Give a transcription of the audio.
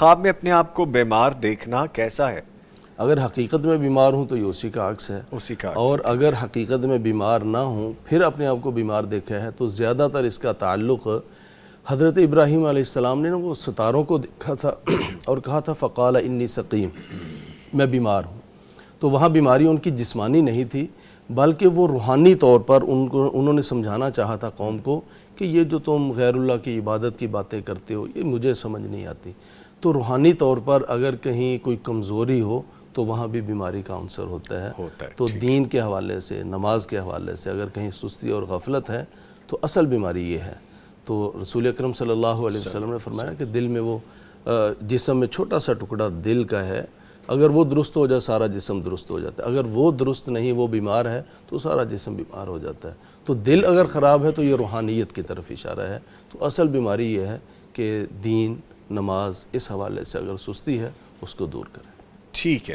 خواب میں اپنے آپ کو بیمار دیکھنا کیسا ہے؟ اگر حقیقت میں بیمار ہوں تو یہ اسی کا عکس ہے، اسی کا عکس اور اگر حقیقت میں بیمار نہ ہوں پھر اپنے آپ کو بیمار دیکھا ہے تو زیادہ تر اس کا تعلق حضرت ابراہیم علیہ السلام نے وہ ستاروں کو دیکھا تھا اور کہا تھا فقال انی سقیم، میں بیمار ہوں. تو وہاں بیماری ان کی جسمانی نہیں تھی بلکہ وہ روحانی طور پر انہوں نے سمجھانا چاہا تھا قوم کو کہ یہ جو تم غیر اللہ کی عبادت کی باتیں کرتے ہو یہ مجھے سمجھ نہیں آتی. تو روحانی طور پر اگر کہیں کوئی کمزوری ہو تو وہاں بھی بیماری کا عنصر ہوتا ہے. تو دین کے حوالے سے، نماز کے حوالے سے اگر کہیں سستی اور غفلت ہے تو اصل بیماری یہ ہے. تو رسول اکرم صلی اللہ علیہ وسلم نے فرمایا کہ دل میں وہ جسم میں چھوٹا سا ٹکڑا دل کا ہے، اگر وہ درست ہو جائے سارا جسم درست ہو جاتا ہے، اگر وہ درست نہیں وہ بیمار ہے تو سارا جسم بیمار ہو جاتا ہے. تو دل اگر خراب ہے تو یہ روحانیت کی طرف اشارہ ہے. تو اصل بیماری یہ ہے کہ دین، نماز اس حوالے سے اگر سستی ہے اس کو دور کریں. ٹھیک ہے.